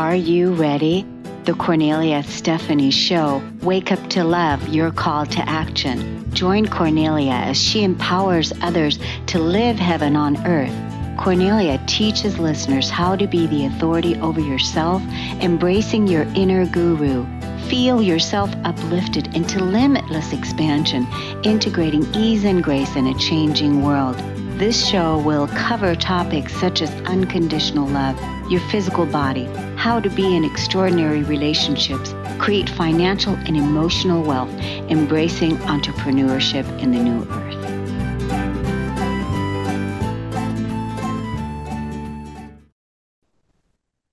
Are you ready? The Kornelia Stephanie Show. Wake up to love, your call to action. Join Kornelia as she empowers others to live heaven on earth. Kornelia teaches listeners how to be the authority over yourself, embracing your inner guru. Feel yourself uplifted into limitless expansion, integrating ease and grace in a changing world. This show will cover topics such as unconditional love, your physical body, how to be in extraordinary relationships, create financial and emotional wealth, embracing entrepreneurship in the new earth.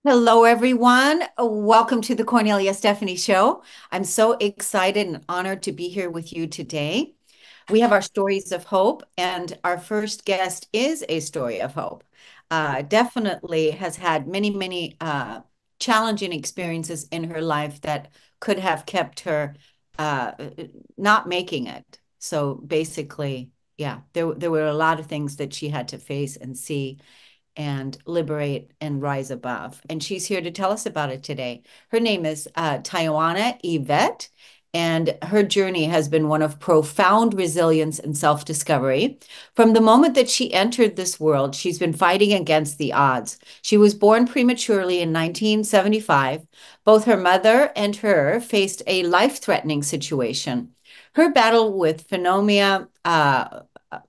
Hello, everyone. Welcome to the Kornelia Stephanie Show. I'm so excited and honored to be here with you today. We have our stories of hope, and our first guest is a story of hope. Definitely has had many challenging experiences in her life that could have kept her not making it. So basically, yeah, there were a lot of things that she had to face and see and liberate and rise above. And she's here to tell us about it today. Her name is Tywanah Evette, and her journey has been one of profound resilience and self-discovery. From the moment that she entered this world, she's been fighting against the odds. She was born prematurely in 1975. Both her mother and her faced a life-threatening situation. Her battle with pneumonia,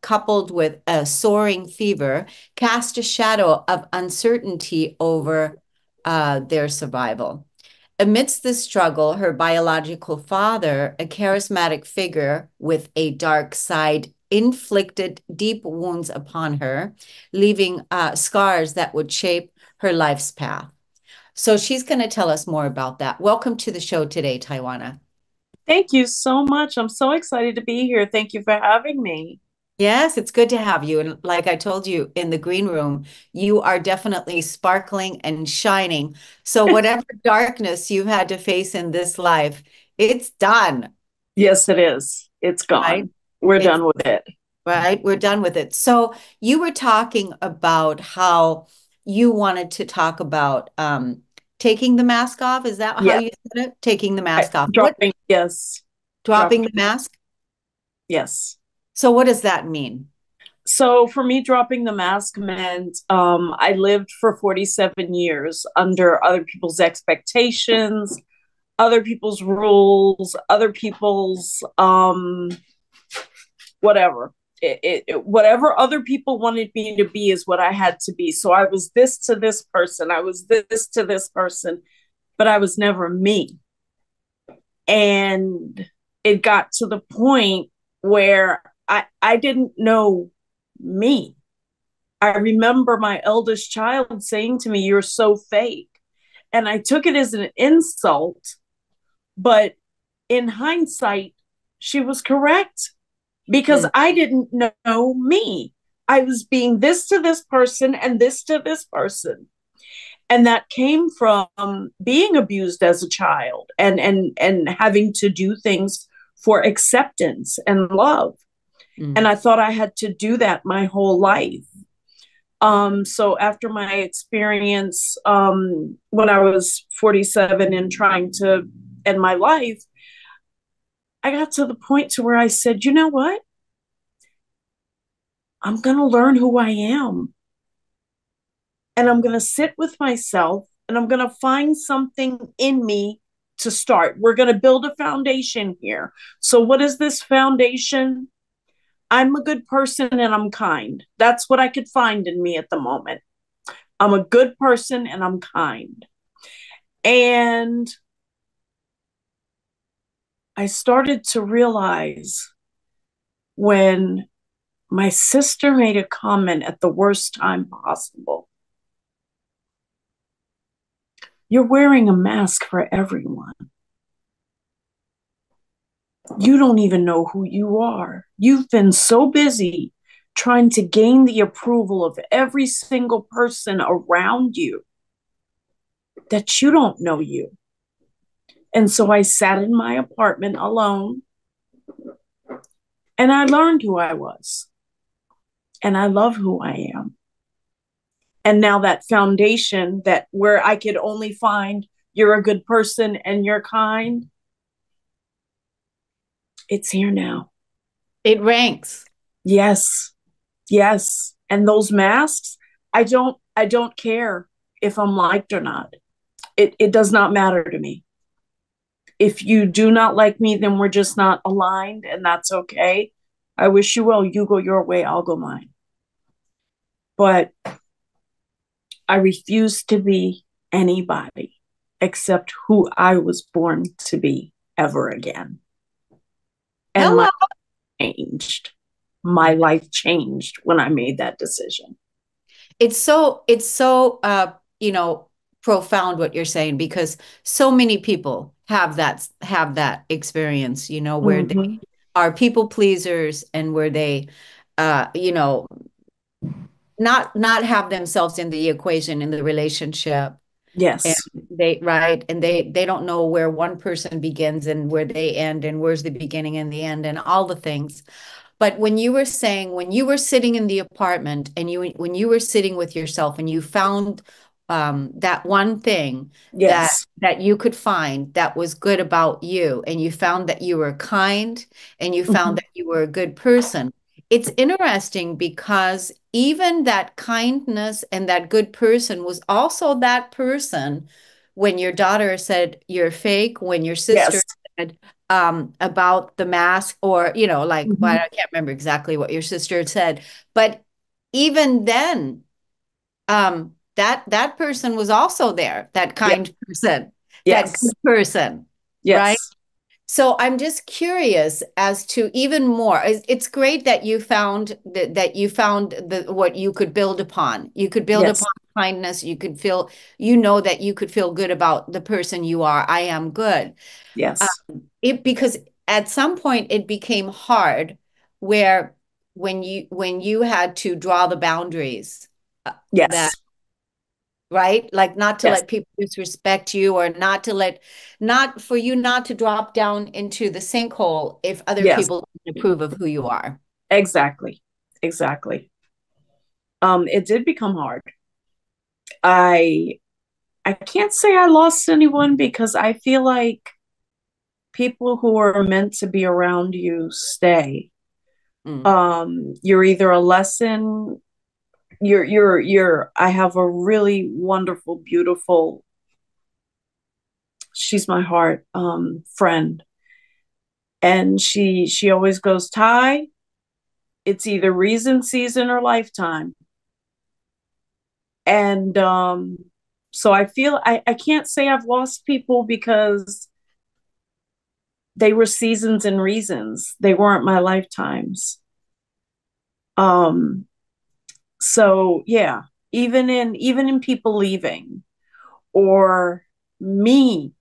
coupled with a soaring fever, cast a shadow of uncertainty over their survival. Amidst this struggle, her biological father, a charismatic figure with a dark side, inflicted deep wounds upon her, leaving scars that would shape her life's path. So she's going to tell us more about that. Welcome to the show today, Tywanah. Thank you so much. I'm so excited to be here. Thank you for having me. Yes, it's good to have you. And like I told you in the green room, you are definitely sparkling and shining. So whatever darkness you've had to face in this life, it's done. Yes, it is. It's Right? gone. We're It's done with it. right. We're done with it. So you were talking about how you wanted to talk about taking the mask off. Is that how Yes. you said it? Taking the mask off. What Dropping, yes. dropping the mask? Yes. So what does that mean? So for me, dropping the mask meant I lived for 47 years under other people's expectations, other people's rules, other people's whatever. Whatever other people wanted me to be is what I had to be. So I was this to this person. I was this to this person, but I was never me. And it got to the point where I didn't know me. I remember my eldest child saying to me, "You're so fake." And I took it as an insult. But in hindsight, she was correct because I didn't know me. I was being this to this person and this to this person. And that came from being abused as a child and having to do things for acceptance and love. And I thought I had to do that my whole life. So after my experience, when I was 47 and trying to end my life, I got to the point to where I said, you know what? I'm going to learn who I am. And I'm going to sit with myself and I'm going to find something in me to start. We're going to build a foundation here. So what is this foundation? I'm a good person and I'm kind. That's what I could find in me at the moment. I'm a good person and I'm kind. And I started to realize when my sister made a comment at the worst time possible. You're wearing a mask for everyone. You don't even know who you are. You've been so busy trying to gain the approval of every single person around you that you don't know you. And so I sat in my apartment alone and I learned who I was. And I love who I am. And now that foundation, that where I could only find you're a good person and you're kind, it's here now. It ranks. Yes. Yes. And those masks, I don't care if I'm liked or not. It does not matter to me. If you do not like me, then we're just not aligned, and that's okay. I wish you well. You go your way, I'll go mine. But I refuse to be anybody except who I was born to be ever again. And Hello. changed. My life changed when I made that decision. It's so profound what you're saying, because so many people have that experience, where they Mm-hmm. are people pleasers, and where they uh you know not have themselves in the equation in the relationship. And Yes. they don't know where one person begins and where they end, and where's the beginning and the end and all the things. But when you were saying, when you were sitting in the apartment, and when you were sitting with yourself, and you found that one thing that Yes. that you could find that was good about you, and you found that you were kind, and you found Mm-hmm. that you were a good person, it's interesting, because even that kindness and that good person was also that person when your daughter said you're fake, when your sister Yes. said about the mask, or like, well, Mm-hmm. I can't remember exactly what your sister said, but even then, that person was also there, that Yes. kind person, that Yes. good person, right? Yes. So I'm just curious as to even more. It's great that you found that you found the what you could build upon. You could build Yes. upon kindness. You could feel, that you could feel good about the person you are. I am good. Yes. It Because at some point it became hard, where when you had to draw the boundaries, that, Yes. right, like, not to Yes. let people disrespect you, or not for you not to drop down into the sinkhole if other Yes. people don't approve of who you are. Exactly. Exactly. It did become hard. I I can't say I lost anyone because I feel like people who are meant to be around you stay. Mm. You're either a lesson, you're I have a really wonderful, beautiful, she's my heart, friend. And she always goes, Ty, it's either reason, season, or lifetime. And so I feel I can't say I've lost people because they were seasons and reasons. They weren't my lifetimes. Um, so yeah, even in people leaving, or me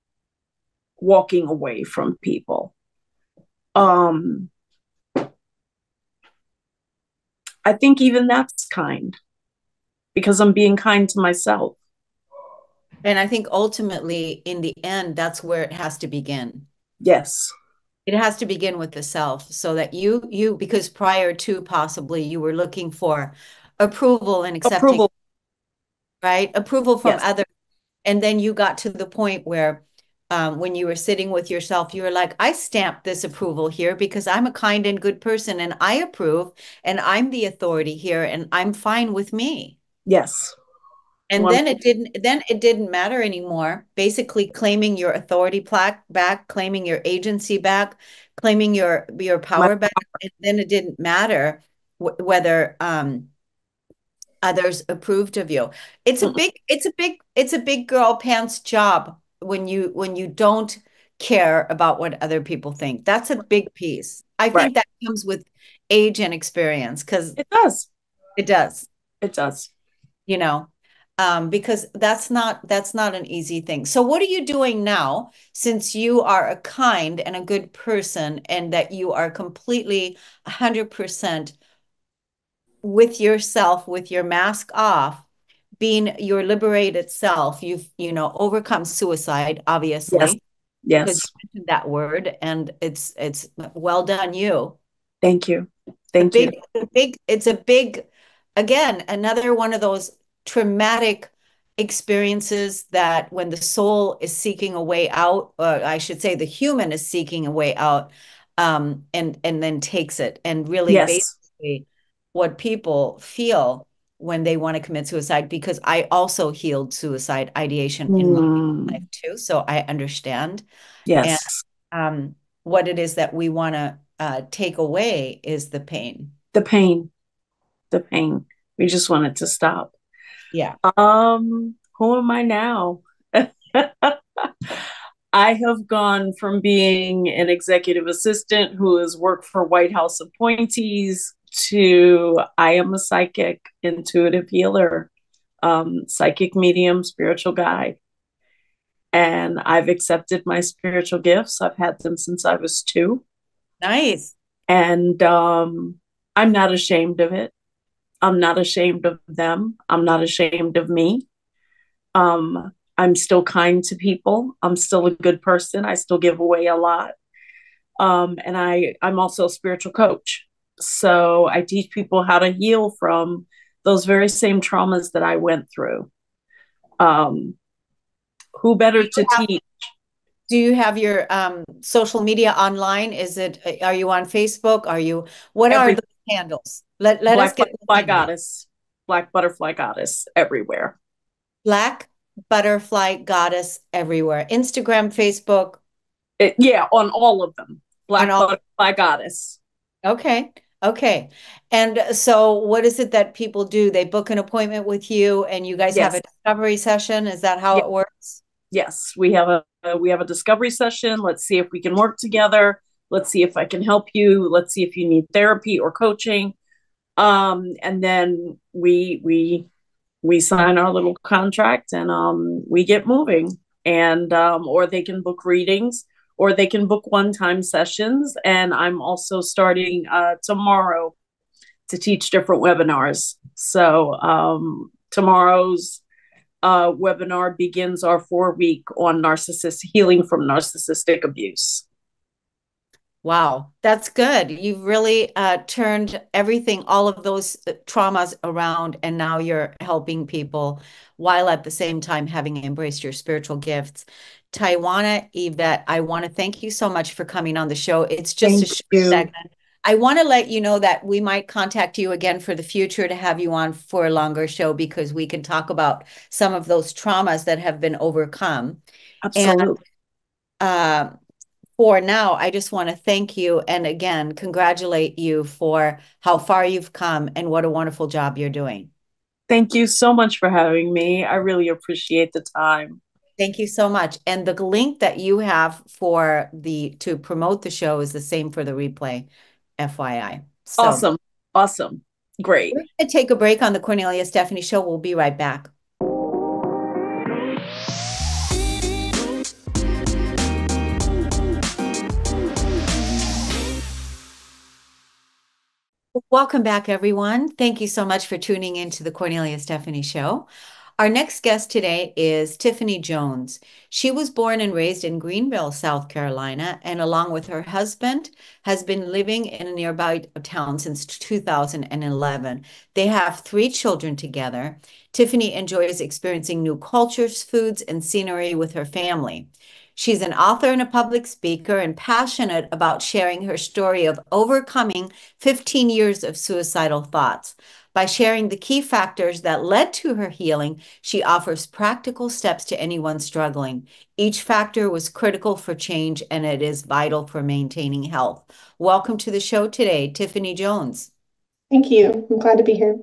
walking away from people, um, I think even that's kind because I'm being kind to myself. And I think ultimately, in the end, that's where it has to begin. Yes. It has to begin with the self, so that because prior to, possibly, you were looking for approval and accepting, Approval. right? Approval from Yes. others. And then you got to the point where, when you were sitting with yourself, you were like, I stamped this approval here because I'm a kind and good person, and I approve, and I'm the authority here, and I'm fine with me. Yes. And One. then it didn't matter anymore. Basically claiming your authority plaque back, claiming your agency back, claiming your My. power back. And then it didn't matter whether others approved of you. It's a big girl pants job when you don't care about what other people think. That's a big piece. I Right. think that comes with age and experience, because It does. it does. It does. you know because that's not an easy thing. So what are you doing now, since you are a kind and a good person, and that you are completely 100% with yourself, with your mask off, being your liberated self? You've overcome suicide, Yes. obviously, because Yes. you mentioned that word, and it's well done, you. Thank you. a Thank you. big, a big, it's a big, again, another one of those traumatic experiences that when the soul is seeking a way out, or I should say the human is seeking a way out, and then takes it. And really Yes. basically what people feel when they want to commit suicide, because I also healed suicide ideation in my life Mm, too. So I understand. And yes. what it is that we want to take away is the pain. The pain, the pain. We just want it to stop. Yeah. Who am I now? I have gone from being an executive assistant who has worked for White House appointees to I am a psychic, intuitive healer, psychic medium, spiritual guide. And I've accepted my spiritual gifts. I've had them since I was two. Nice. And I'm not ashamed of it. I'm not ashamed of them. I'm not ashamed of me. I'm still kind to people. I'm still a good person. I still give away a lot. And I'm also a spiritual coach. So I teach people how to heal from those very same traumas that I went through. Um, who better to teach? Do you have your social media online? Are you on Facebook? What are Every the handles? Let us black get the butterfly handles. goddess, black butterfly goddess everywhere. Black Butterfly Goddess everywhere. Instagram, Facebook, Yeah, on all of them. on Black all. butterfly goddess. Okay. Okay. And so what is it that people do? They book an appointment with you and you guys have Yes, a discovery session. Is that how yes, it works? yes. We have a discovery session. Let's see if we can work together. Let's see if I can help you. Let's see if you need therapy or coaching. And then we sign our little contract and we get moving. And or they can book readings or they can book one-time sessions. And I'm also starting tomorrow to teach different webinars. So tomorrow's webinar begins our 4 week on narcissist healing from narcissistic abuse. Wow, that's good. You've really turned everything, all of those traumas around, and now you're helping people while at the same time having embraced your spiritual gifts. Tywanah Evette, I want to thank you so much for coming on the show. It's just a Thank short you. segment. I want to let you know that we might contact you again for the future to have you on for a longer show because we can talk about some of those traumas that have been overcome. And Absolutely. uh, for now, I just want to thank you and again, congratulate you for how far you've come and what a wonderful job you're doing. Thank you so much for having me. I really appreciate the time. Thank you so much. And the link that you have for the to promote the show is the same for the replay, FYI. So Awesome. Awesome. Great. we're going to take a break on the Cornelia Stephanie show. We'll be right back. Welcome back, everyone. Thank you so much for tuning in to the Cornelia Stephanie Show. Our next guest today is Tiffany Jones. She was born and raised in Greenville, South Carolina, and along with her husband, has been living in a nearby town since 2011. They have three children together. Tiffany enjoys experiencing new cultures, foods, and scenery with her family. She's an author and a public speaker and passionate about sharing her story of overcoming 15 years of suicidal thoughts. By sharing the key factors that led to her healing, she offers practical steps to anyone struggling. Each factor was critical for change and it is vital for maintaining health. Welcome to the show today, Tiffany Jones. Thank you. I'm glad to be here.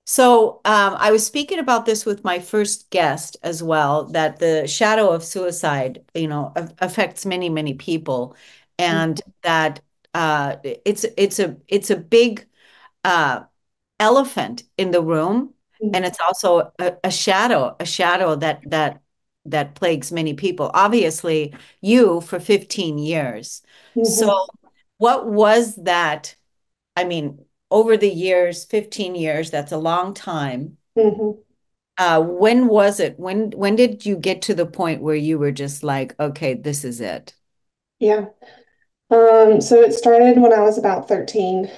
So, I was speaking about this with my first guest as well, that the shadow of suicide, affects many, many people, and that it's a big uh, elephant in the room, and Mm-hmm. it's also a shadow that plagues many people. Obviously, you for 15 years. So, Mm-hmm. what was that? I mean, over the years, 15 years, that's a long time. Mm-hmm. When was it? When did you get to the point where you were just like, okay, this is it? Yeah. So it started when I was about 13.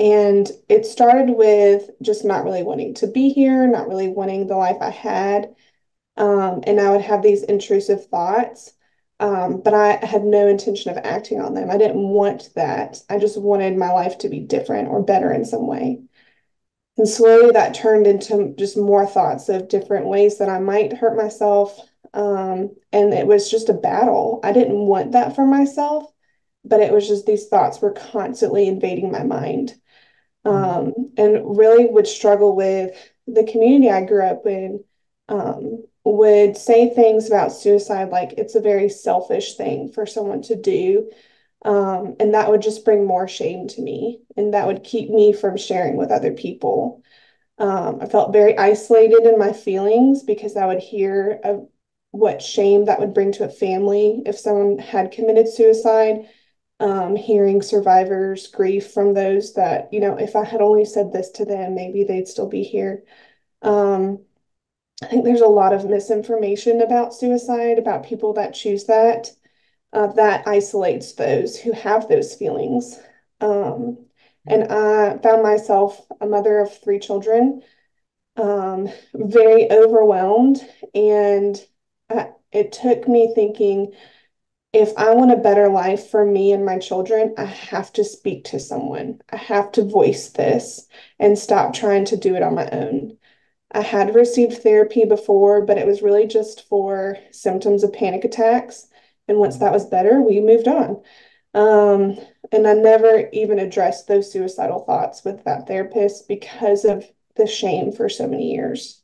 And it started with just not really wanting to be here, not really wanting the life I had. And I would have these intrusive thoughts, but I had no intention of acting on them. I didn't want that. I just wanted my life to be different or better in some way. And slowly that turned into just more thoughts of different ways that I might hurt myself. And it was just a battle. I didn't want that for myself, but it was just these thoughts were constantly invading my mind. And really would struggle with the community I grew up in, would say things about suicide like it's a very selfish thing for someone to do. And that would just bring more shame to me, and that would keep me from sharing with other people. I felt very isolated in my feelings because I would hear of what shame that would bring to a family if someone had committed suicide. Hearing survivors grief from those that, if I had only said this to them, maybe they'd still be here. Um, I think there's a lot of misinformation about suicide, about people that choose that isolates those who have those feelings. Um, and I found myself a mother of three children, very overwhelmed. And it took me thinking, if I want a better life for me and my children, I have to speak to someone. I have to voice this and stop trying to do it on my own. I had received therapy before, but it was really just for symptoms of panic attacks. And once that was better, we moved on. Um, and I never even addressed those suicidal thoughts with that therapist because of the shame for so many years.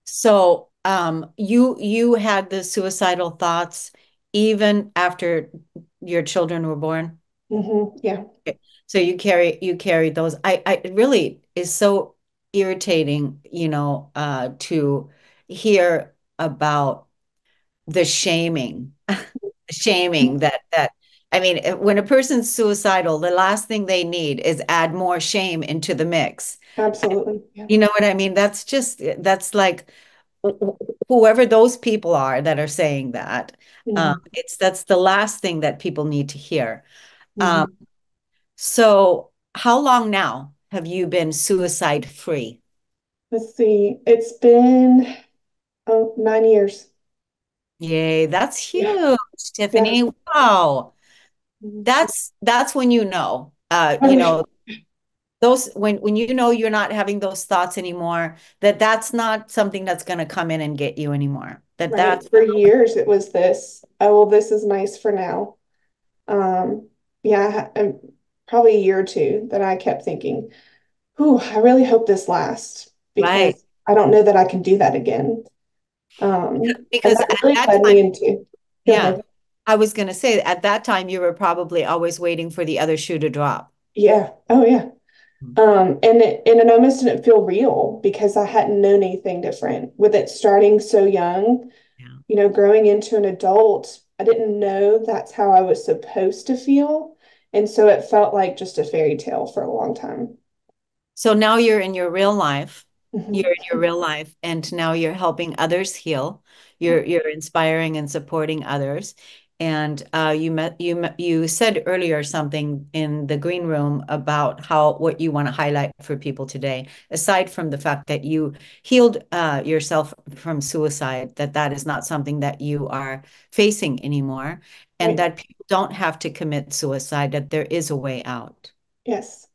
So, you had the suicidal thoughts even after your children were born? Yeah, Okay. So you carry those. It really is so irritating, to hear about the shaming that I mean, when a person's suicidal, the last thing they need is add more shame into the mix. absolutely. Yeah. You know what I mean? That's like whoever those people are that are saying that. Mhm. That's the last thing that people need to hear. Um, Mhm. so how long now have you been suicide free? Let's see. It's been 9 years. Yay, that's Yeah. huge, Yeah. Tiffany. Wow. Mhm. That's when Oh, yeah. those when you know you're not having those thoughts anymore, that's not something that's going to come in and get you anymore. Right. That's For years, it was this. Oh, well, this is nice for now. Yeah, probably a year or two that I kept thinking, "Ooh, I really hope this lasts because right. I don't know that I can do that again." And Because that at really that led me time, into, go yeah, ahead. I was going to say at that time you were probably always waiting for the other shoe to drop. Yeah. Oh, yeah. And it almost didn't feel real because I hadn't known anything different. With it starting so young, Yeah. growing into an adult, I didn't know that's how I was supposed to feel. And so it felt like just a fairy tale for a long time. So now you're in your real life. You're Mhm. in your real life, and now you're helping others heal. You're inspiring and supporting others. And you said earlier something in the green room about how what you want to highlight for people today, aside from the fact that you healed yourself from suicide, that is not something that you are facing anymore, and Right. that people don't have to commit suicide, that there is a way out. Yes.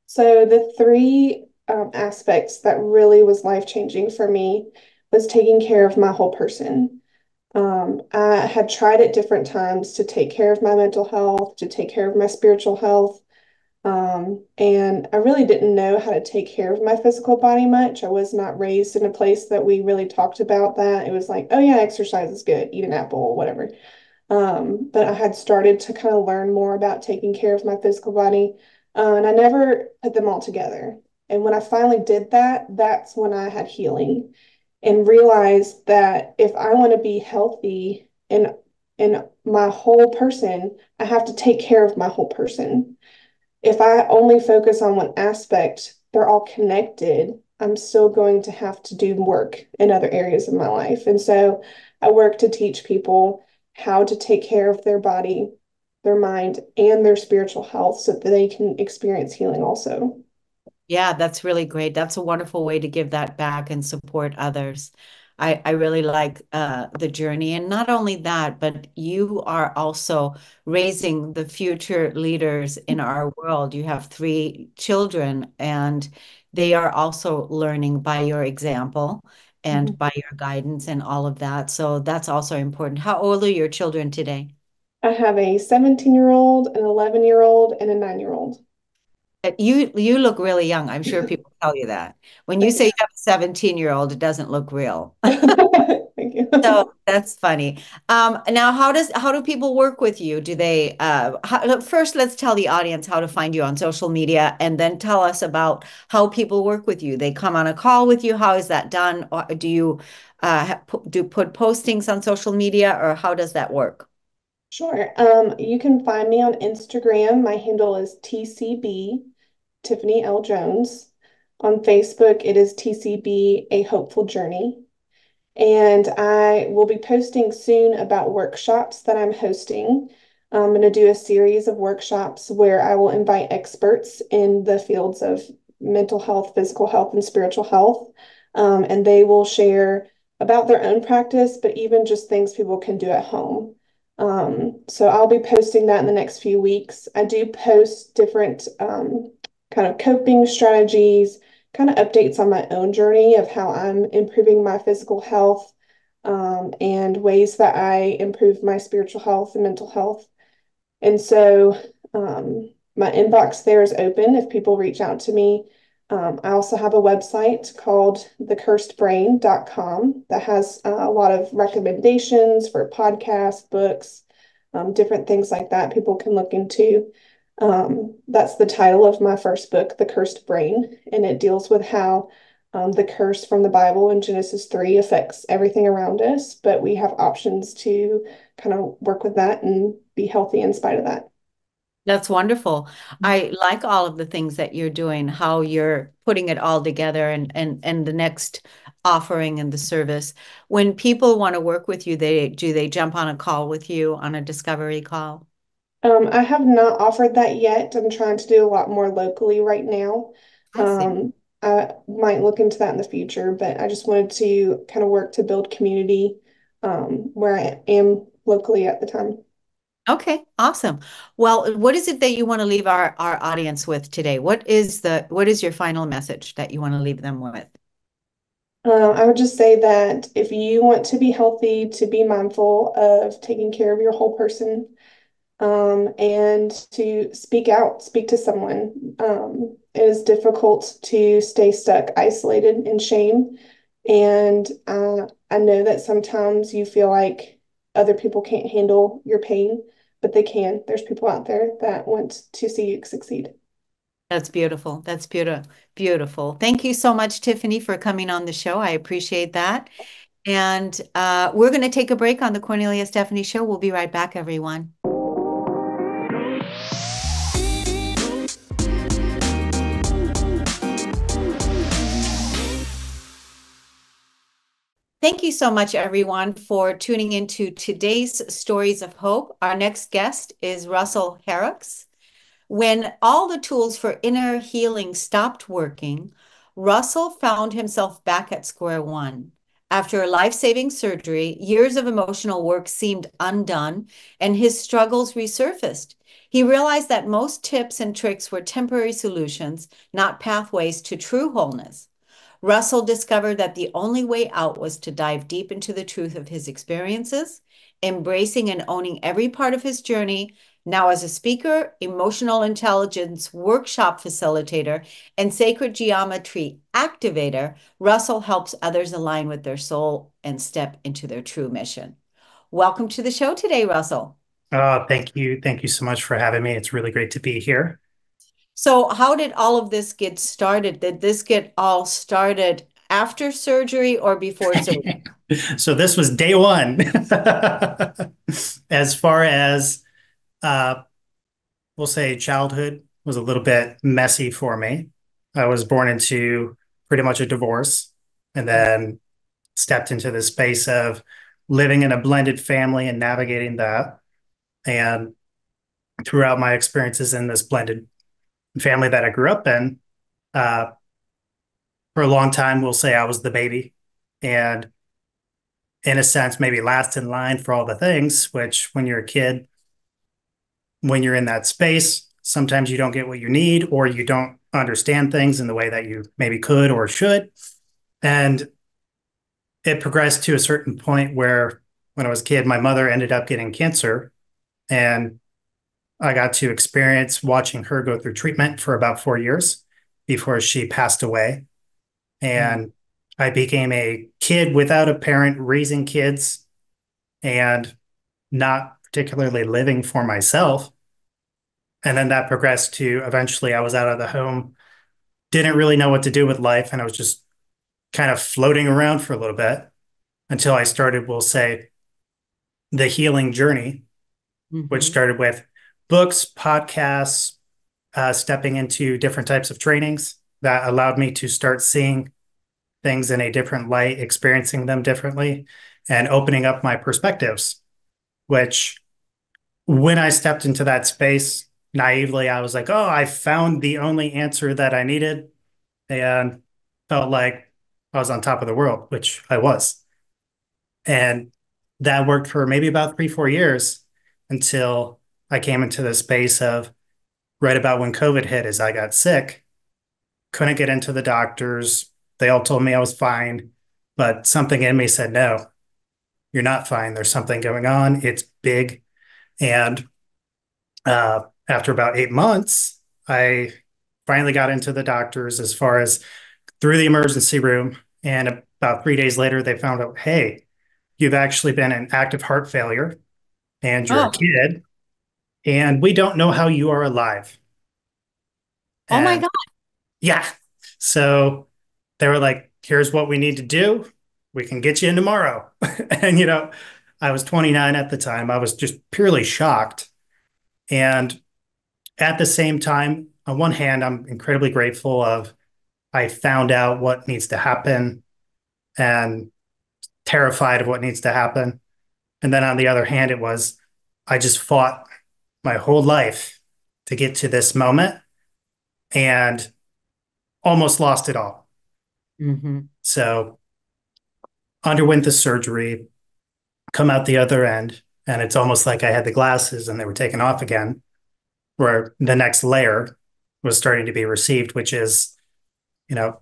So the three aspects that really was life-changing for me was taking care of my whole person. I had tried at different times to take care of my mental health, to take care of my spiritual health. And I really didn't know how to take care of my physical body much. I was not raised in a place that we really talked about that. It was like, oh yeah, exercise is good, eat an apple, whatever. But I had started to kind of learn more about taking care of my physical body, and I never put them all together. And when I finally did that, that's when I had healing and realized that if I want to be healthy in my whole person, I have to take care of my whole person. If I only focus on one aspect, they're all connected. I'm still going to have to do work in other areas of my life. And so I work to teach people how to take care of their body their mind, and their spiritual health so that they can experience healing also. Yeah, that's really great. That's a wonderful way to give that back and support others. I really like the journey. And not only that, but you are also raising the future leaders in our world. You have three children, and they are also learning by your example and Mhm. by your guidance and all of that. So that's also important. How old are your children today? I have a 17-year-old, an 11-year-old, and a 9-year-old. You look really young. I'm sure people tell you that. When you say you have a 17-year-old, it doesn't look real. Thank you. So that's funny. Now how do people work with you? Do they first let's tell the audience how to find you on social media and then tell us about how people work with you. They come on a call with you. How is that done? Or do you put postings on social media or how does that work? Sure. You can find me on Instagram. My handle is TCB, Tiffany L. Jones. On Facebook, it is TCB, A Hopeful Journey. And I will be posting soon about workshops that I'm hosting. I'm going to do a series of workshops where I will invite experts in the fields of mental health, physical health, and spiritual health. And they will share about their own practice, but even just things people can do at home. So I'll be posting that in the next few weeks. I do post different kind of coping strategies, kind of updates on my own journey of how I'm improving my physical health, and ways that I improve my spiritual health and mental health. And so my inbox there is open if people reach out to me. I also have a website called thecursedbrain.com that has a lot of recommendations for podcasts, books, different things like that people can look into. That's the title of my first book, The Cursed Brain, and it deals with how the curse from the Bible in Genesis 3 affects everything around us, but we have options to kind of work with that and be healthy in spite of that. That's wonderful. I like all of the things that you're doing, how you're putting it all together and the next offering and the service. When people want to work with you, they jump on a call with you on a discovery call? I have not offered that yet. I'm trying to do a lot more locally right now. I see. I might look into that in the future, but I just wanted to kind of work to build community where I am locally at the time. Okay, awesome. Well, what is it that you want to leave our audience with today? What is your final message that you want to leave them with? I would just say that if you want to be healthy, to be mindful of taking care of your whole person, and to speak out, speak to someone. It is difficult to stay stuck, isolated in shame. And I know that sometimes you feel like other people can't handle your pain, but they can. There's people out there that want to see you succeed. That's beautiful. That's beautiful. Beautiful. Thank you so much, Tiffany, for coming on the show. I appreciate that. And we're going to take a break on the Cornelia Stephanie Show. We'll be right back, everyone. Thank you so much, everyone, for tuning into today's Stories of Hope. Our next guest is Russell Harrocks. When all the tools for inner healing stopped working, Russell found himself back at square one. After a life-saving surgery, years of emotional work seemed undone, and his struggles resurfaced. He realized that most tips and tricks were temporary solutions, not pathways to true wholeness. Russell discovered that the only way out was to dive deep into the truth of his experiences, embracing and owning every part of his journey. Now, as a speaker, emotional intelligence workshop facilitator, and sacred geometry activator, Russell helps others align with their soul and step into their true mission. Welcome to the show today, Russell. Thank you. Thank you so much for having me. It's really great to be here. So, how did all of this get started? Did this get all started after surgery or before surgery? So this was day one. As far as uh, we'll say childhood was a little bit messy for me. I was born into pretty much a divorce and then stepped into the space of living in a blended family and navigating that. And throughout my experiences in this blended family that I grew up in, uh, for a long time, we'll say I was the baby. And in a sense, maybe last in line for all the things, which when you're a kid, when you're in that space, sometimes you don't get what you need or you don't understand things in the way that you maybe could or should. And it progressed to a certain point where when I was a kid, my mother ended up getting cancer. And I got to experience watching her go through treatment for about 4 years before she passed away. And I became a kid without a parent, raising kids and not particularly living for myself. And then that progressed to eventually I was out of the home, didn't really know what to do with life. And I was just kind of floating around for a little bit until I started, we'll say, the healing journey, which Mm-hmm. started with books, podcasts, stepping into different types of trainings that allowed me to start seeing things in a different light, experiencing them differently, and opening up my perspectives. Which, when I stepped into that space, naively, I was like, oh, I found the only answer that I needed and felt like I was on top of the world, which I was. And that worked for maybe about 3, 4 years until I came into the space of right about when COVID hit, as I got sick, couldn't get into the doctors. They all told me I was fine, but something in me said, no, you're not fine. There's something going on. It's big. And after about 8 months, I finally got into the doctors as far as through the emergency room. And about 3 days later, they found out, hey, you've actually been in active heart failure and you're a Oh, kid, and we don't know how you are alive. oh my And God. yeah, so they were like, here's what we need to do. We can get you in tomorrow. And, I was 29 at the time. I was just purely shocked. And at the same time, on one hand, I'm incredibly grateful of I found out what needs to happen and terrified of what needs to happen. And then on the other hand, it was I just fought my whole life to get to this moment and almost lost it all. Mm-hmm. So underwent the surgery, come out the other end, and it's almost like I had the glasses and they were taken off again, where the next layer was starting to be received, which is, you know,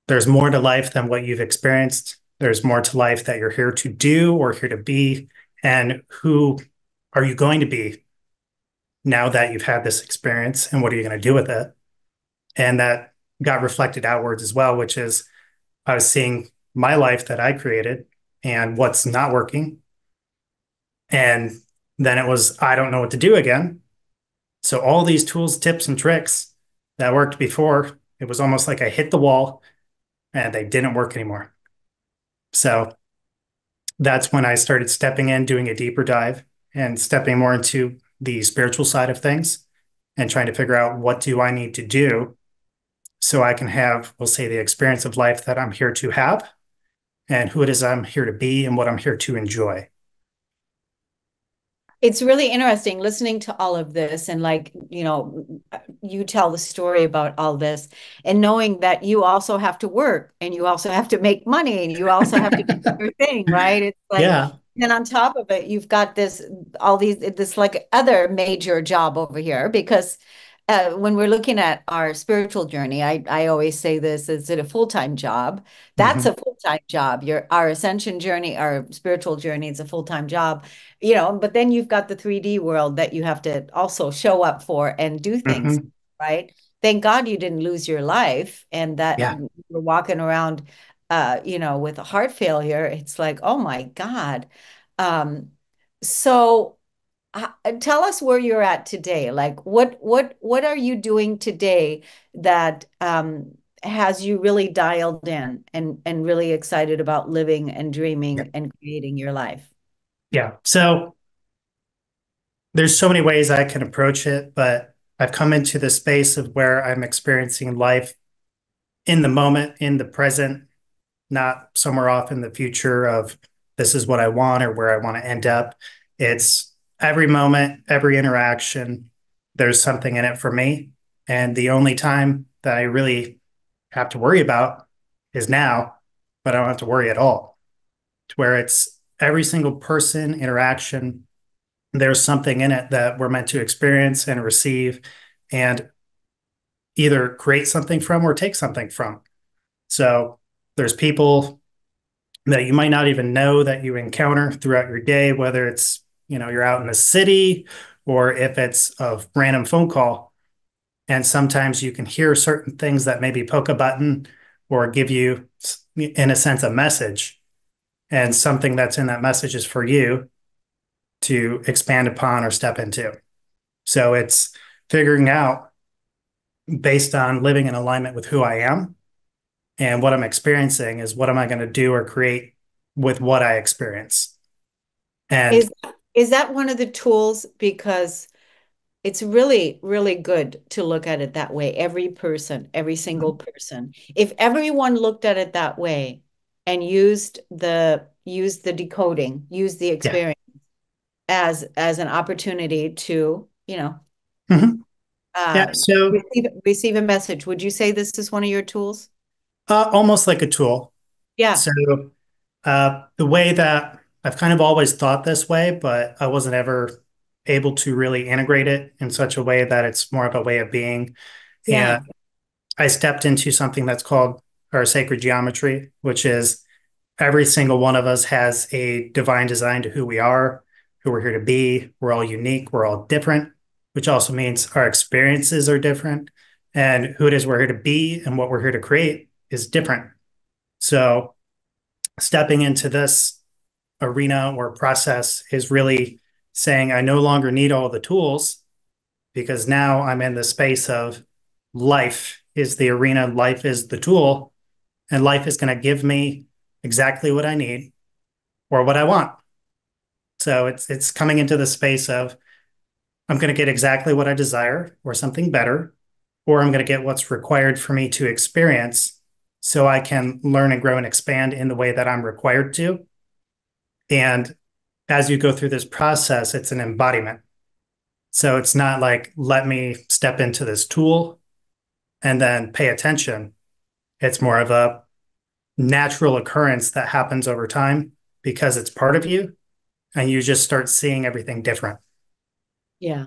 there's more to life than what you've experienced. There's more to life that you're here to do or here to be. And who are you going to be now that you've had this experience? And what are you going to do with it? And that got reflected outwards as well, which is I was seeing my life that I created and what's not working. And then it was, I don't know what to do again. So all these tools, tips, and tricks that worked before, it was almost like I hit the wall and they didn't work anymore. So that's when I started stepping in, doing a deeper dive and stepping more into the spiritual side of things and trying to figure out what do I need to do so I can have, we'll say, the experience of life that I'm here to have and who it is I'm here to be and what I'm here to enjoy. It's really interesting listening to all of this and you tell the story about all this and knowing that you also have to work and you also have to make money and you also have to do your thing, right? It's like, Yeah. and on top of it, you've got this like other major job over here because when we're looking at our spiritual journey, I always say this, is it a full-time job? That's Mm-hmm. a full-time job. Our ascension journey, our spiritual journey is a full-time job, but then you've got the 3D world that you have to also show up for and do things, Mm-hmm. right? Thank God you didn't lose your life and that Yeah. you're walking around with a heart failure. It's like, oh my God. Um, so tell us where you're at today. Like what are you doing today that has you really dialed in and really excited about living and Yeah. dreaming and creating your life? Yeah. So there's so many ways I can approach it, but I've come into the space of where I'm experiencing life in the moment, in the present, not somewhere off in the future of this is what I want or where I want to end up. It's every moment, every interaction. there's something in it for me. And the only time that I really have to worry about is now, but I don't have to worry at all. To where it's every single person interaction, there's something in it that we're meant to experience and receive and either create something from or take something from. So there's people that you might not even know that you encounter throughout your day, whether it's, you're out in the city or if it's a random phone call. And sometimes you can hear certain things that maybe poke a button or give you, in a sense, a message. And something that's in that message is for you to expand upon or step into. So it's figuring out based on living in alignment with who I am and what I'm experiencing is what am I going to do or create with what I experience. And Is is that one of the tools? Because it's really, really good to look at it that way. Every person, every single person. If everyone looked at it that way and used the decoding, used the yeah. experience as an opportunity to, Mm-hmm. Yeah. uh, So receive a message, would you say this is one of your tools? almost like a tool. Yeah, So the way that I've kind of always thought this way, but I wasn't ever able to really integrate it in such a way that it's more of a way of being. yeah, And I stepped into something that's called our sacred geometry, which is every single one of us has a divine design to who we are, who we're here to be. We're all unique, we're all different, which also means our experiences are different. And who it is we're here to be and what we're here to create is different. So, stepping into this arena or process is really saying, I no longer need all the tools because now I'm in the space of life is the arena, life is the tool, and life is going to give me exactly what I need or what I want. So it's coming into the space of I'm going to get exactly what I desire or something better, or I'm going to get what's required for me to experience so I can learn and grow and expand in the way that I'm required to. And as you go through this process, it's an embodiment. So it's not like, let me step into this tool and then pay attention. It's more of a natural occurrence that happens over time because it's part of you and you just start seeing everything different. yeah.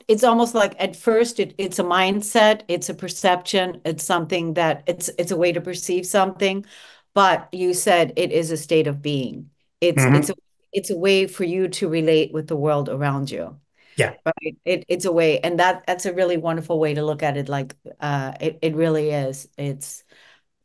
It's almost like at first it's a mindset, it's a perception, it's something that it's a way to perceive something, but you said it is a state of being. It's it's Mm-hmm. a it's a way for you to relate with the world around you. Yeah. Right. It's a way, and that's a really wonderful way to look at it. Like it really is.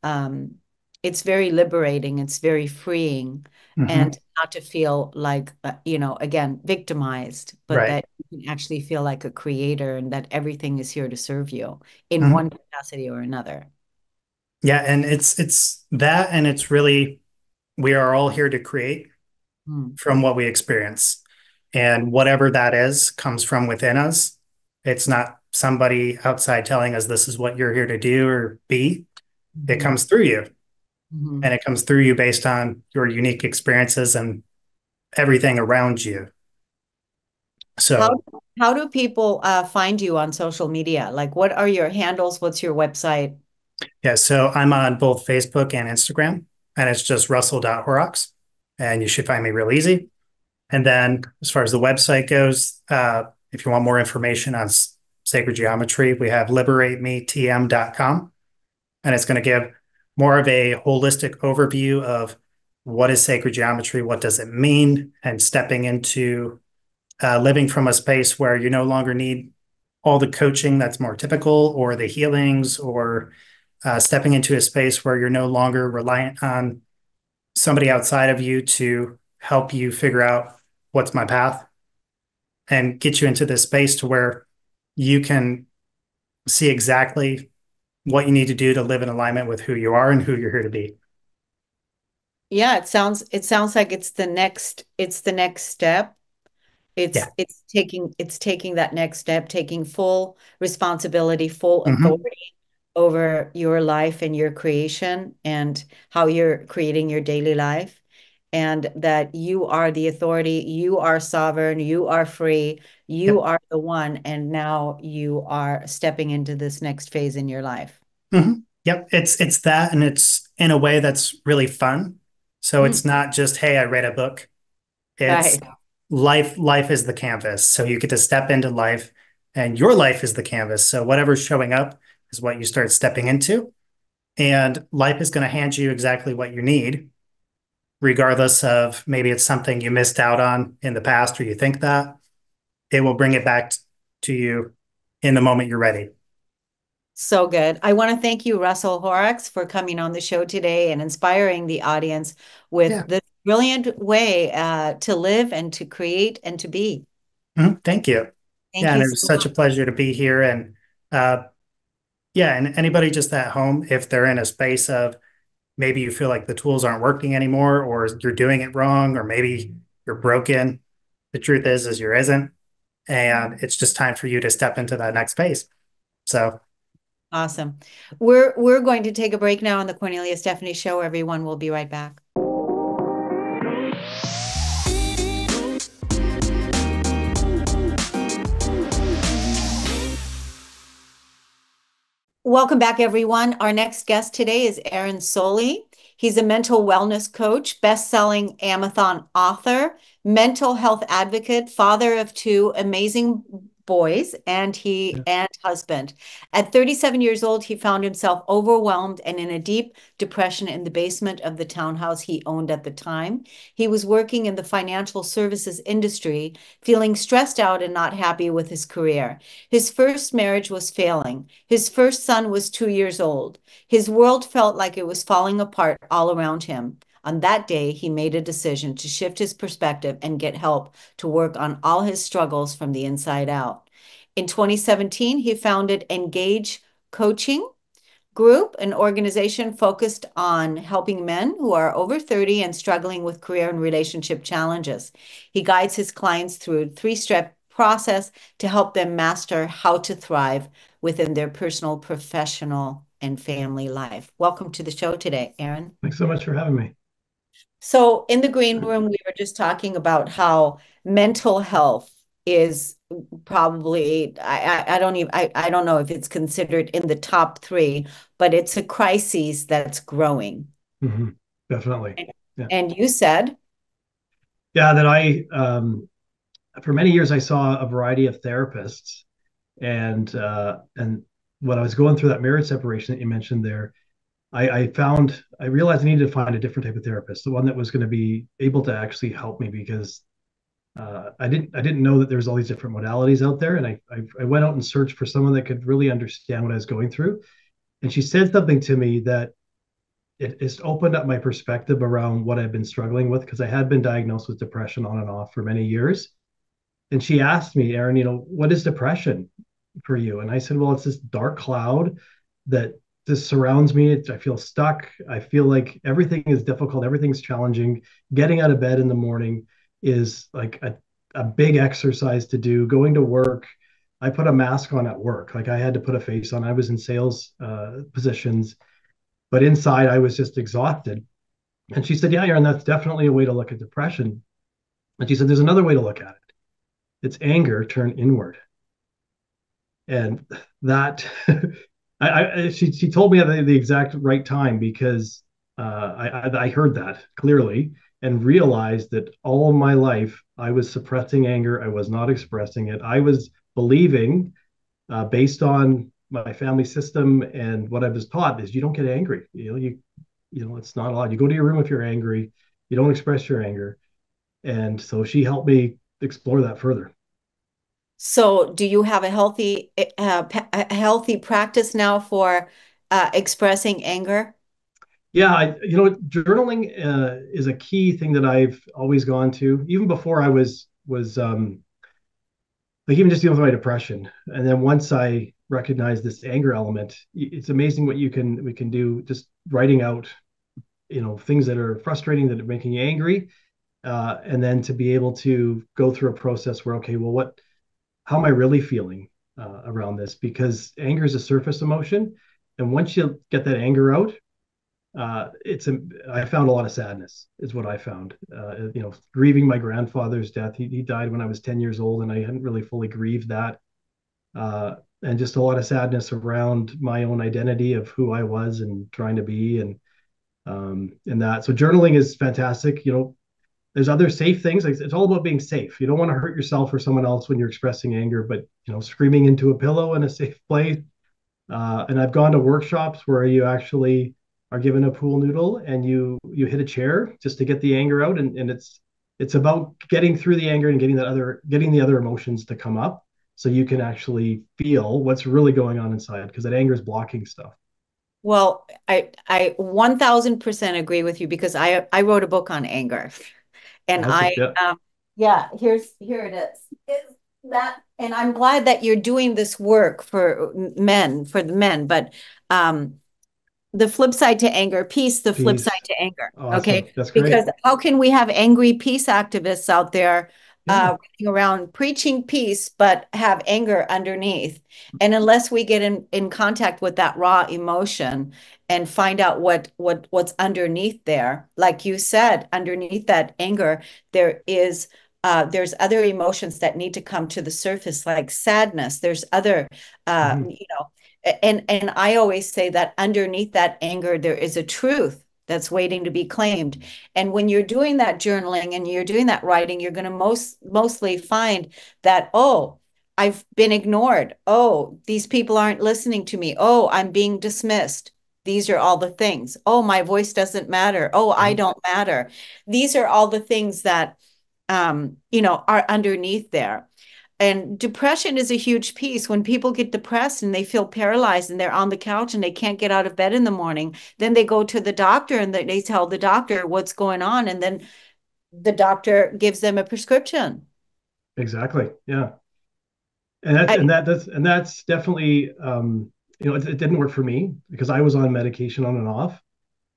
Um it's very liberating, it's very freeing, Mm-hmm. and not to feel like again, victimized, but Right. that you can actually feel like a creator and that everything is here to serve you in Mm-hmm. one capacity or another. Yeah. And it's that, and it's really, we are all here to create Mm. from what we experience. And whatever that is comes from within us. It's not somebody outside telling us this is what you're here to do or be. It Mhm. comes through you. Mhm. And it comes through you based on your unique experiences and everything around you. How So, how do people find you on social media? Like, what are your handles? What's your website? yeah, so I'm on both Facebook and Instagram, and it's just russell.horrocks, and you should find me real easy. And then as far as the website goes, if you want more information on sacred geometry, we have liberatemetm.com, and it's going to give more of a holistic overview of what is sacred geometry, what does it mean, and stepping into living from a space where you no longer need all the coaching that's more typical or the healings or stepping into a space where you're no longer reliant on somebody outside of you to help you figure out what's my path and get you into this space to where you can see exactly what you need to do to live in alignment with who you are and who you're here to be. Yeah, it sounds like it's the next step. It's Yeah. it's taking it's taking that next step, taking full responsibility, full Mm-hmm. authority over your life and your creation and how you're creating your daily life. and that you are the authority, you are sovereign, you are free, you Yep. are the one, and now you are stepping into this next phase in your life. Yep. It's that, and it's in a way that's really fun. So Mm, it's not just, hey, I read a book. It's right. life is the canvas. So you get to step into life, and your life is the canvas. So whatever's showing up is what you start stepping into. And life is going to hand you exactly what you need, regardless of maybe it's something you missed out on in the past or you think that. It will bring it back to you in the moment you're ready. So good. I want to thank you, Russell Horrocks, for coming on the show today and inspiring the audience with Yeah. this brilliant way to live and to create and to be. Thank you. Yeah, Thank and you it so was such a much. pleasure to be here. And yeah, and anybody just at home, if they're in a space of maybe you feel like the tools aren't working anymore, or you're doing it wrong, or maybe you're broken, the truth is you're isn't, and it's just time for you to step into that next phase. So Awesome. We're going to take a break now on the Kornelia Stephanie Show. Everyone will be right back. Welcome back, everyone. Our next guest today is Aaron Soley. He's a mental wellness coach, best-selling Amazon author, mental health advocate, father of two amazing boys, yeah. and husband. At 37 years old, he found himself overwhelmed and in a deep depression in the basement of the townhouse he owned at the time. He was working in the financial services industry, feeling stressed out and not happy with his career. His first marriage was failing. His first son was 2 years old. His world felt like it was falling apart all around him. On that day, he made a decision to shift his perspective and get help to work on all his struggles from the inside out. In 2017, he founded Engage Coaching Group, an organization focused on helping men who are over 30 and struggling with career and relationship challenges. He guides his clients through a three-step process to help them master how to thrive within their personal, professional, and family life. Welcome to the show today, Aaron. Thanks so much for having me. So, in the green room, we were just talking about how mental health is probably, I don't know if it's considered in the top three, but it's a crisis that's growing. hmm Definitely. Yeah. And you said, Yeah, that for many years, I saw a variety of therapists, and when I was going through that marriage separation that you mentioned there, I realized I needed to find a different type of therapist, the one that was going to be able to actually help me because I didn't know that there's all these different modalities out there, and I went out and searched for someone that could really understand what I was going through. And she said something to me that it's opened up my perspective around what I've been struggling with because I had been diagnosed with depression on and off for many years. And she asked me, Aaron, what is depression for you? And I said, well, it's this dark cloud that just surrounds me. I feel stuck. I feel like everything is difficult. Everything's challenging. Getting out of bed in the morning is like a big exercise to do. Going to work, I put a mask on at work. Like I had to put a face on. I was in sales positions, but inside I was just exhausted. And she said, yeah, Aaron, that's definitely a way to look at depression. And she said, there's another way to look at it. It's anger turned inward. And that she told me at the exact right time because I heard that clearly and realized that all of my life I was suppressing anger. I was not expressing it. I was believing, based on my family system and what I was taught, is you don't get angry. It's not allowed. You go to your room if you're angry. You don't express your anger. And so she helped me explore that further. so do you have a healthy practice now for expressing anger? Yeah, journaling is a key thing that I've always gone to, even before I was like even just dealing with my depression. And then once I recognized this anger element, it's amazing what we can do just writing out, things that are frustrating, that are making you angry, and then to be able to go through a process where, okay, well, how am I really feeling around this? Because anger is a surface emotion, and once you get that anger out, I found a lot of sadness is what I found. Grieving my grandfather's death. He died when I was 10 years old, and I hadn't really fully grieved that. And just a lot of sadness around my own identity of who I was and trying to be, and that. So journaling is fantastic. There's other safe things. Like, it's all about being safe. You don't want to hurt yourself or someone else when you're expressing anger, but screaming into a pillow in a safe place. And I've gone to workshops where you actually are given a pool noodle and you hit a chair just to get the anger out, and it's about getting through the anger and getting the other emotions to come up so you can actually feel what's really going on inside, because that anger is blocking stuff. Well, I 1000% agree with you because I wrote a book on anger. And Okay, yeah. yeah, here it is. Is that, and I'm glad that you're doing this work for the men, but um the flip side to anger, peace, the flip side Peace. to anger. Awesome. Okay. That's great. Because how can we have angry peace activists out there Yeah. running around preaching peace, but have anger underneath? And unless we get in contact with that raw emotion and find out what's underneath there, like you said, underneath that anger, there's other emotions that need to come to the surface, like sadness. There's other Mhm. and I always say that underneath that anger, there is a truth that's waiting to be claimed. And when you're doing that journaling and you're doing that writing, you're going to mostly find that, oh, I've been ignored. Oh, these people aren't listening to me. Oh, I'm being dismissed. These are all the things. Oh, my voice doesn't matter. Oh, I Mhm. don't matter. These are all the things that are underneath there. And depression is a huge piece. When people get depressed and they feel paralyzed and they're on the couch and they can't get out of bed in the morning, then they go to the doctor and they tell the doctor what's going on. And then the doctor gives them a prescription. Exactly. Yeah. And I, that's definitely it didn't work for me because I was on medication on and off,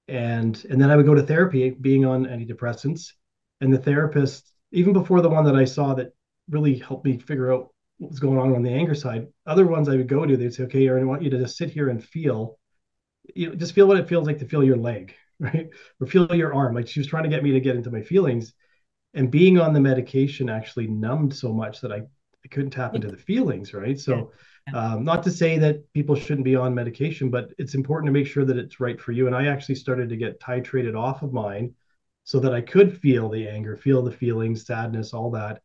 and then I would go to therapy being on antidepressants, and the therapist, even before the one that I saw that really helped me figure out what was going on the anger side, other ones I would go to, they'd say, okay, Aaron, I want you to just sit here and feel, just feel what it feels like to feel your leg, right, or feel your arm. Like, she was trying to get me to get into my feelings, and being on the medication actually numbed so much that I couldn't tap into the feelings, right? yeah. So, not to say that people shouldn't be on medication, but it's important to make sure that it's right for you. And I actually started to get titrated off of mine so that I could feel the anger, feel the feelings, sadness, all that,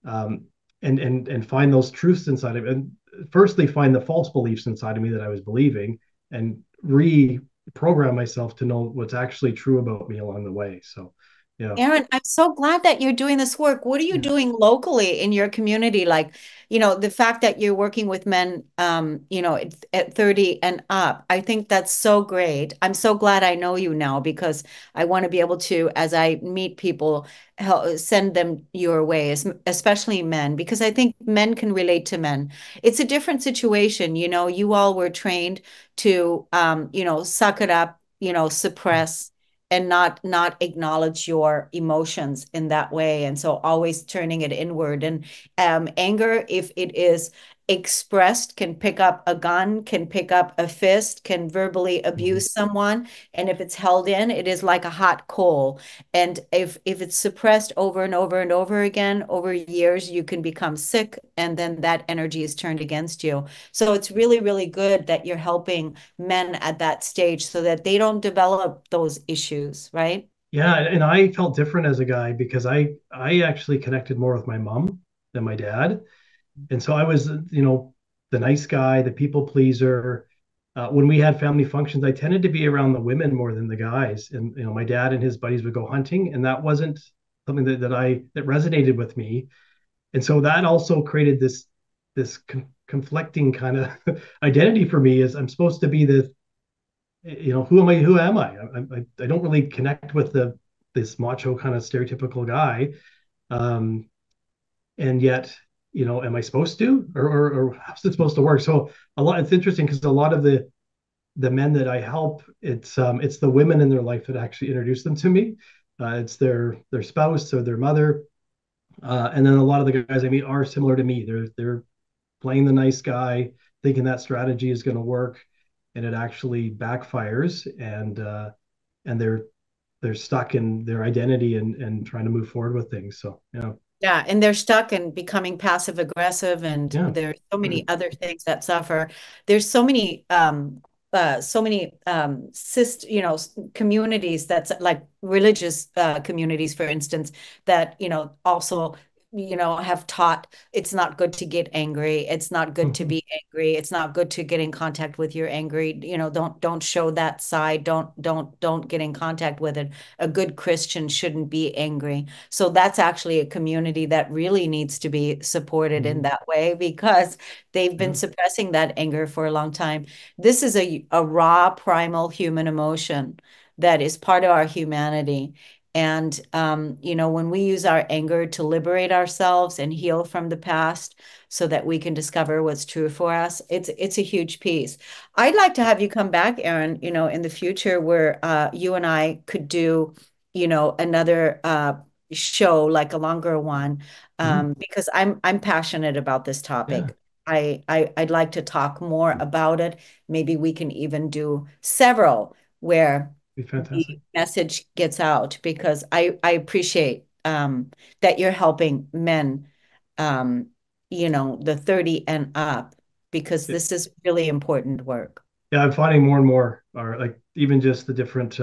um, and find those truths inside of it. And firstly, find the false beliefs inside of me that I was believing, and reprogram myself to know what's actually true about me along the way. So, yeah. Aaron, I'm so glad that you're doing this work. What are you Yeah. doing locally in your community? Like, the fact that you're working with men, at 30 and up, I think that's so great. I'm so glad I know you now because I want to be able to, as I meet people, send them your way, especially men, because I think men can relate to men. It's a different situation. You all were trained to, suck it up, suppress and not acknowledge your emotions in that way, and so always turning it inward. And anger, if it is expressed, can pick up a gun, can pick up a fist, can verbally Mhm. abuse someone. And if it's held in, it is like a hot coal. And if it's suppressed over and over and over again over years, you can become sick, and then that energy is turned against you. So it's really, really good that you're helping men at that stage so that they don't develop those issues, right? Yeah, and I felt different as a guy because I actually connected more with my mom than my dad. And so I was, the nice guy, the people pleaser. When we had family functions, I tended to be around the women more than the guys. And my dad and his buddies would go hunting, and that wasn't something that resonated with me. And so that also created this conflicting kind of identity for me. Is I'm supposed to be the, who am I? Who am I? I don't really connect with this macho kind of stereotypical guy. Um, and yet, am I supposed to, or how's it supposed to work? So it's interesting because a lot of the men that I help, it's the women in their life that actually introduce them to me. It's their spouse or their mother, and then a lot of the guys I meet are similar to me. They're playing the nice guy, thinking that strategy is going to work, and it actually backfires, and they're stuck in their identity and trying to move forward with things. So yeah. Yeah, and they're stuck in becoming passive aggressive, and Yeah. there's so many other things that suffer. There's so many communities that's like religious communities, for instance, that also have taught it's not good to get angry, it's not good to be angry, it's not good to get in contact with your angry, don't show that side, don't get in contact with it. A good Christian shouldn't be angry. So that's actually a community that really needs to be supported in that way, because they've been suppressing that anger for a long time. This is a raw, primal human emotion that is part of our humanity. And, when we use our anger to liberate ourselves and heal from the past so that we can discover what's true for us, it's a huge piece. I'd like to have you come back, Aaron, in the future where you and I could do, another show, like a longer one, because I'm passionate about this Yeah. topic. I'd like to talk more about it. Maybe we can even do several where Be fantastic. the message gets out, because I appreciate that you're helping men, the 30 and up, because this is really important work. Yeah, I'm finding more and more are like even just the different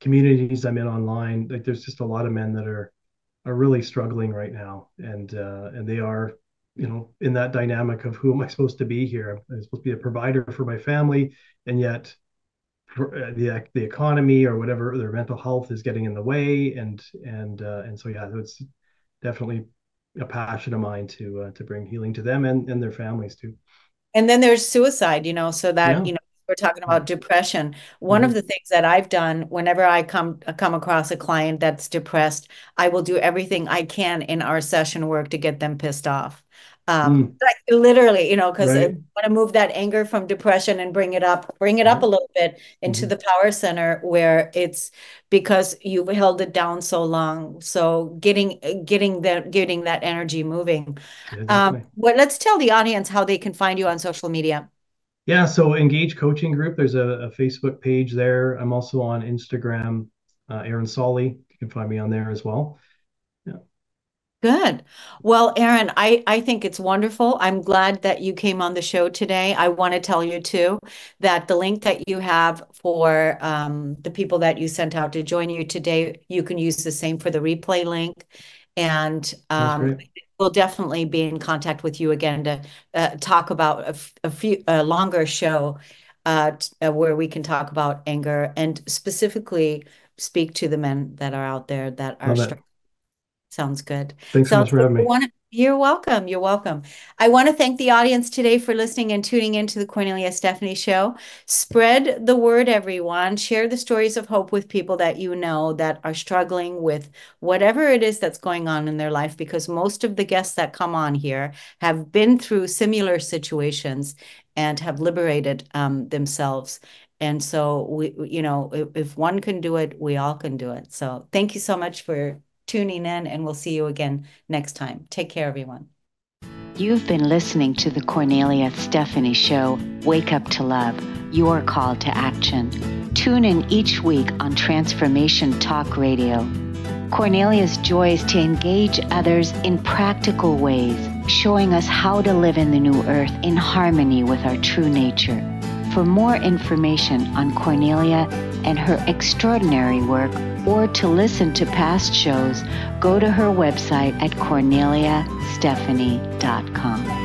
communities I'm in online. Like there's just a lot of men that are really struggling right now, and they are, in that dynamic of who am I supposed to be here? I'm supposed to be a provider for my family, and yet the economy or whatever, their mental health is getting in the way, and so yeah, it's definitely a passion of mine to bring healing to them and their families too. And then there's suicide, so that, Yeah. we're talking about depression. One of Mm-hmm. the things that I've done whenever I come across a client that's depressed, I will do everything I can in our session work to get them pissed off. Like literally, because I Right. want to move that anger from depression and bring it up a little bit into the power center, where it's because you've held it down so long. So getting that energy moving. Yeah, definitely. Well, let's tell the audience how they can find you on social media. Yeah, so Engage Coaching Group, there's a Facebook page there. I'm also on Instagram, Aaron Solly. You can find me on there as well. Yeah. Good. Well, Aaron, I think it's wonderful. I'm glad that you came on the show today. I want to tell you too that the link that you have for the people that you sent out to join you today, you can use the same for the replay link. And That's great. we'll definitely be in contact with you again to talk about a longer show where we can talk about anger and specifically speak to the men that are out there that are Love it. struggling. Sounds good. Thanks so much Sounds for good. having me. You're welcome. You're welcome. I want to thank the audience today for listening and tuning into the Kornelia Stephanie Show. Spread the word, everyone. Share the stories of hope with people that you know that are struggling with whatever it is that's going on in their life, because most of the guests that come on here have been through similar situations and have liberated themselves. And so if one can do it, we all can do it. So thank you so much for tuning in, and we'll see you again next time. Take care, everyone. You've been listening to the Kornelia Stephanie Show, Wake Up to Love, your call to action. Tune in each week on Transformation Talk Radio. Kornelia's joy is to engage others in practical ways, showing us how to live in the new earth in harmony with our true nature. For more information on Kornelia and her extraordinary work, or to listen to past shows, go to her website at korneliastephanie.com.